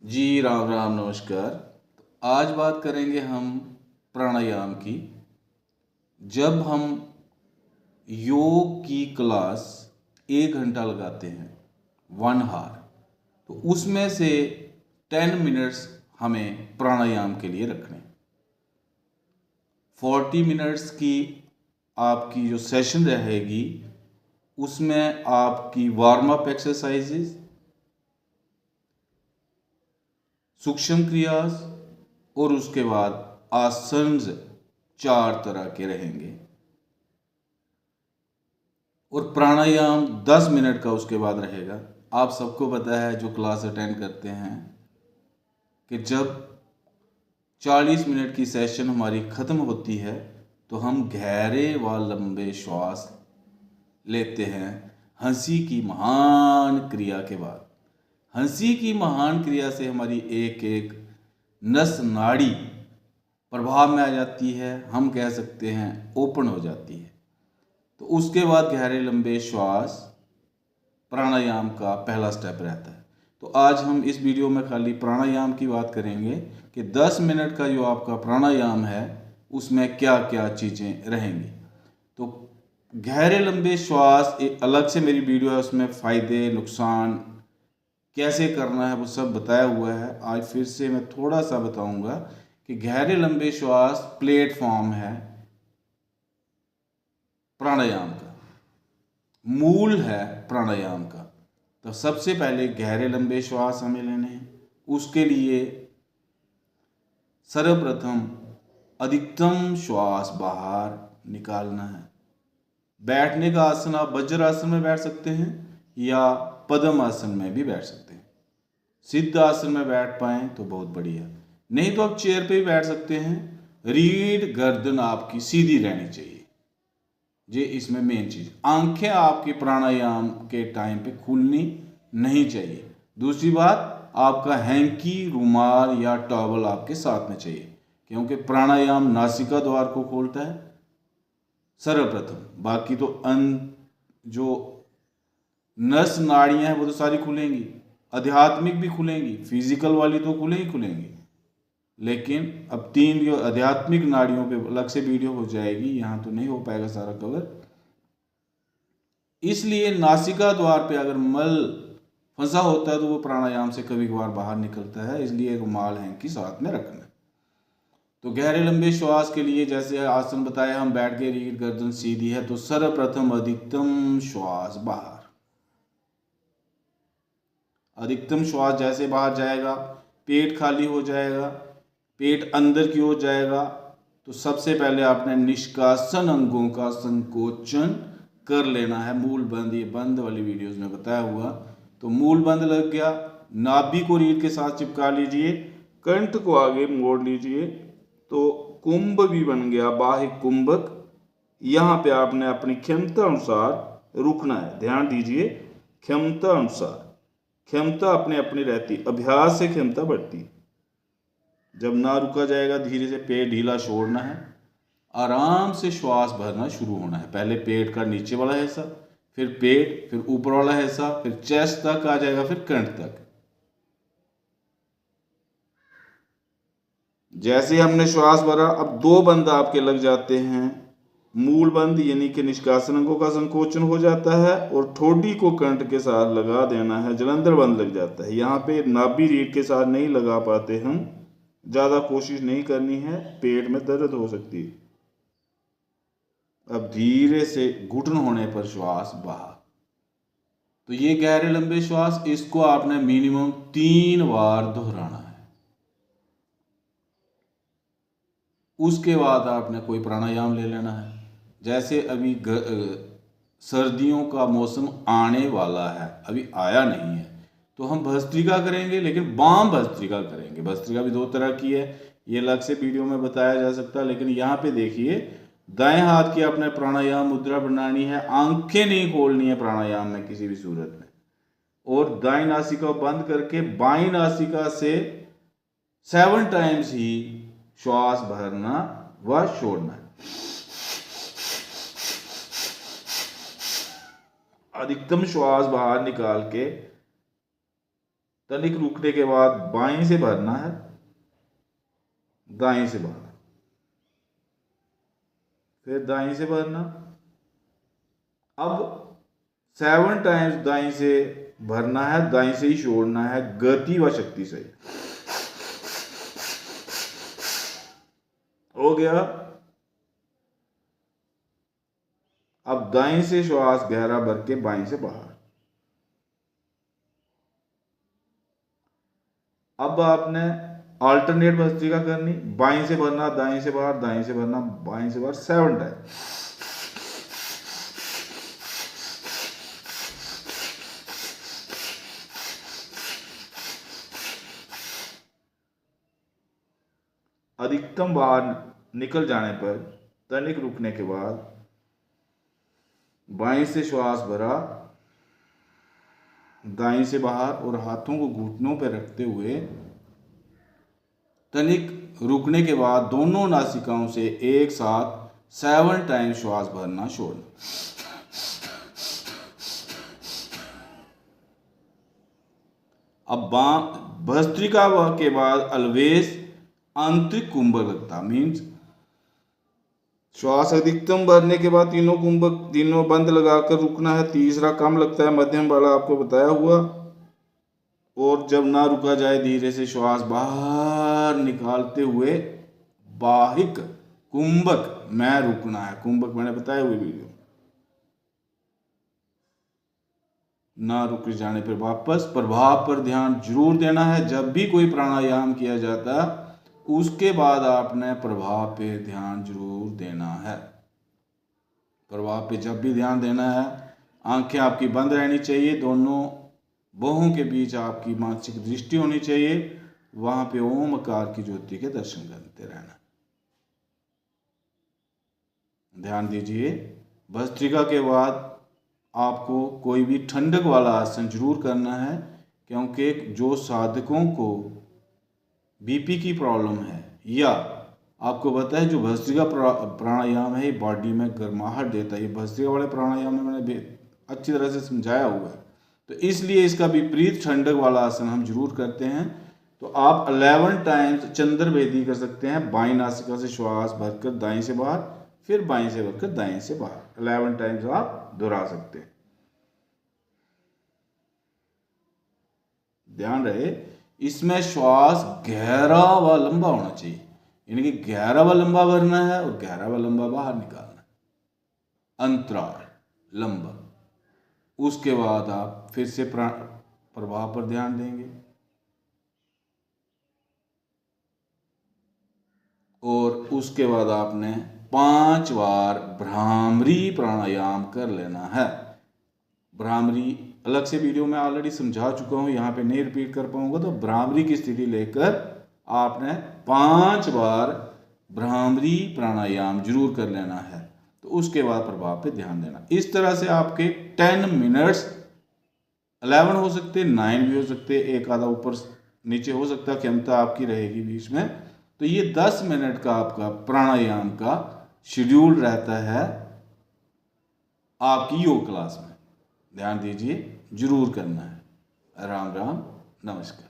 जी राम राम नमस्कार। तो आज बात करेंगे हम प्राणायाम की। जब हम योग की क्लास 1 घंटा लगाते हैं, 1 आवर, तो उसमें से 10 मिनट्स हमें प्राणायाम के लिए रखने। 40 मिनट्स की आपकी जो सेशन रहेगी उसमें आपकी वार्म अप एक्सरसाइजेस, सूक्ष्म क्रियास और उसके बाद आसन 4 तरह के रहेंगे और प्राणायाम 10 मिनट का उसके बाद रहेगा। आप सबको पता है जो क्लास अटेंड करते हैं कि जब 40 मिनट की सेशन हमारी ख़त्म होती है तो हम गहरे व लंबे श्वास लेते हैं हंसी की महान क्रिया के बाद। हंसी की महान क्रिया से हमारी एक एक नस नाड़ी प्रभाव में आ जाती है, हम कह सकते हैं ओपन हो जाती है। तो उसके बाद गहरे लंबे श्वास प्राणायाम का पहला स्टेप रहता है। तो आज हम इस वीडियो में खाली प्राणायाम की बात करेंगे कि 10 मिनट का जो आपका प्राणायाम है उसमें क्या क्या चीज़ें रहेंगी। तो गहरे लंबे श्वास एक अलग से मेरी वीडियो है, उसमें फ़ायदे नुकसान कैसे करना है वो सब बताया हुआ है। आज फिर से मैं थोड़ा सा बताऊंगा कि गहरे लंबे श्वास प्लेटफॉर्म है प्राणायाम का, मूल है प्राणायाम का। तो सबसे पहले गहरे लंबे श्वास हमें लेने हैं। उसके लिए सर्वप्रथम अधिकतम श्वास बाहर निकालना है। बैठने का आसन आप वज्रासन में बैठ सकते हैं या पद्म आसन में भी बैठ सकते हैं। सिद्ध आसन में बैठ पाएँ तो बहुत बढ़िया, नहीं तो आप चेयर पे भी बैठ सकते हैं। रीढ़ गर्दन आपकी सीधी रहनी चाहिए, ये इसमें मेन चीज। आंखें आपकी प्राणायाम के टाइम पे खुलनी नहीं चाहिए। दूसरी बात, आपका हैंकी रुमाल या टॉवल आपके साथ में चाहिए, क्योंकि प्राणायाम नासिका द्वार को खोलता है सर्वप्रथम। बाकी तो जो नस नाड़ियां हैं वो तो सारी खुलेंगी, आध्यात्मिक भी खुलेंगी, फिजिकल वाली तो खुलेंगी। लेकिन अब 3 जो आध्यात्मिक नाड़ियों पे अलग से वीडियो हो जाएगी, यहाँ तो नहीं हो पाएगा सारा कवर। इसलिए नासिका द्वार पे अगर मल फंसा होता है तो वो प्राणायाम से कभी कभार बाहर निकलता है, इसलिए रुमाल हैंकी साथ में रखना। तो गहरे लंबे श्वास के लिए जैसे आसन बताया, हम बैठ के रीढ़ गर्दन सीधी है, तो सर्वप्रथम अधिकतम श्वास बाहर। अधिकतम श्वास जैसे बाहर जाएगा पेट खाली हो जाएगा, पेट अंदर की ओर जाएगा। तो सबसे पहले आपने निष्कासन अंगों का संकोचन कर लेना है। मूल बंद, ये बंद वाली वीडियोस में बताया हुआ। तो मूल बंद लग गया, नाभि को रीढ़ के साथ चिपका लीजिए, कंठ को आगे मोड़ लीजिए, तो कुंभ भी बन गया, बाह्य कुंभक। यहाँ पे आपने अपनी क्षमता अनुसार रुकना है, ध्यान दीजिए। क्षमता अनुसार, क्षमता अपने अपनी रहती, अभ्यास से क्षमता बढ़ती। जब ना रुका जाएगा धीरे से पेट ढीला छोड़ना है, आराम से श्वास भरना शुरू होना है। पहले पेट का नीचे वाला हिस्सा, फिर पेट, फिर ऊपर वाला हिस्सा, फिर चेस्ट तक आ जाएगा, फिर कंठ तक। जैसे हमने श्वास भरा, अब 2 बंद आपके लग जाते हैं। मूल बंद यानी कि निष्कासन अंगों का संकोचन हो जाता है और ठोडी को कंठ के साथ लगा देना है, जलंधर बंद लग जाता है। यहाँ पे नाभि रीढ़ के साथ नहीं लगा पाते हम, ज़्यादा कोशिश नहीं करनी है, पेट में दर्द हो सकती है। अब धीरे से घुटन होने पर श्वास बाहर। तो ये गहरे लंबे श्वास, इसको आपने मिनिमम 3 बार दोहराना है। उसके बाद आपने कोई प्राणायाम ले लेना है। जैसे अभी सर्दियों का मौसम आने वाला है, अभी आया नहीं है, तो हम भस्त्रिका करेंगे, लेकिन बाम भस्त्रिका करेंगे। भस्त्रिका भी 2 तरह की है, ये अलग से वीडियो में बताया जा सकता है। लेकिन यहाँ पे देखिए, दाएं हाथ की अपने प्राणायाम मुद्रा बनानी है, आंखें नहीं खोलनी है प्राणायाम में किसी भी सूरत में, और दाएं नासिका बंद करके बाईं नासिका से 7 टाइम्स ही श्वास भरना व छोड़ना है। अधिकतम श्वास बाहर निकाल के तनिक रुकने के बाद बाएं से भरना है, दाएं से भरना, फिर दाएं से भरना। अब 7 टाइम्स दाएं से भरना है, दाएं से ही छोड़ना है, गति व शक्ति से। हो गया। अब दाएं से श्वास गहरा भर के बाएं से बाहर। अब आपने अल्टरनेट भस्त्रिका करनी, बाएं से भरना, दाएं से बाहर, दाएं से भरना, बाएं से बाहर, 7 टाइम। अधिकतम बाहर निकल जाने पर तनिक रुकने के बाद बाएं से श्वास भरा, दाएं से बाहर, और हाथों को घुटनों पर रखते हुए तनिक रुकने के बाद दोनों नासिकाओं से एक साथ 7 टाइम श्वास भरना छोड़ना। अब भस्त्रिका के बाद ऑलवेज आंतरिक कुंभक लगता, मीन्स श्वास अधिकतम भरने के बाद तीनों कुंभक, तीनों बंद लगाकर रुकना है। तीसरा कम लगता है, मध्यम वाला आपको बताया हुआ। और जब ना रुका जाए धीरे से श्वास बाहर निकालते हुए बाहिक कुंभक में रुकना है। कुंभक मैंने बताया हुए वीडियो। ना रुक जाने पर वापस प्रभाव पर ध्यान जरूर देना है। जब भी कोई प्राणायाम किया जाता उसके बाद आपने प्रभाव पे ध्यान जरूर देना है। प्रभाव पे जब भी ध्यान देना है, आंखें आपकी बंद रहनी चाहिए, दोनों बाहों के बीच आपकी मानसिक दृष्टि होनी चाहिए, वहां पे ओम आकार की ज्योति के दर्शन करते रहना। ध्यान दीजिए, भस्त्रिका के बाद आपको कोई भी ठंडक वाला आसन जरूर करना है, क्योंकि जो साधकों को बीपी की प्रॉब्लम है, या आपको पता है जो भस्त्रिका प्राणायाम है ये बॉडी में गर्माहट देता है। ये भस्त्रिका वाले प्राणायाम में मैंने अच्छी तरह से समझाया हुआ है, तो इसलिए इसका विपरीत ठंडक वाला आसन हम जरूर करते हैं। तो आप 11 टाइम्स चंद्रभेदी कर सकते हैं। बाईं नासिका से श्वास भरकर दाएं से बाहर, फिर बाएं से भरकर दाएं से बाहर, 11 टाइम्स आप दोहरा सकते हैं। ध्यान रहे, इसमें श्वास गहरा व लंबा होना चाहिए, यानी कि गहरा व लंबा भरना है और गहरा व लंबा बाहर निकालना है, अंतराल लंबा। उसके बाद आप फिर से प्रभाव पर ध्यान देंगे और उसके बाद आपने 5 बार भ्रामरी प्राणायाम कर लेना है। भ्रामरी अलग से वीडियो में ऑलरेडी समझा चुका हूँ, यहाँ पे नहीं रिपीट कर पाऊंगा। तो भ्रामरी की स्थिति लेकर आपने 5 बार भ्रामरी प्राणायाम जरूर कर लेना है। तो उसके बाद प्रभाव पे ध्यान देना। इस तरह से आपके 10 मिनट्स 11 हो सकते, 9 भी हो सकते, एक आधा ऊपर नीचे हो सकता, क्षमता आपकी रहेगी बीच में। तो ये 10 मिनट का आपका प्राणायाम का शेड्यूल रहता है आपकी योग क्लास में। ध्यान दीजिए, जरूर करना है। राम राम, नमस्कार।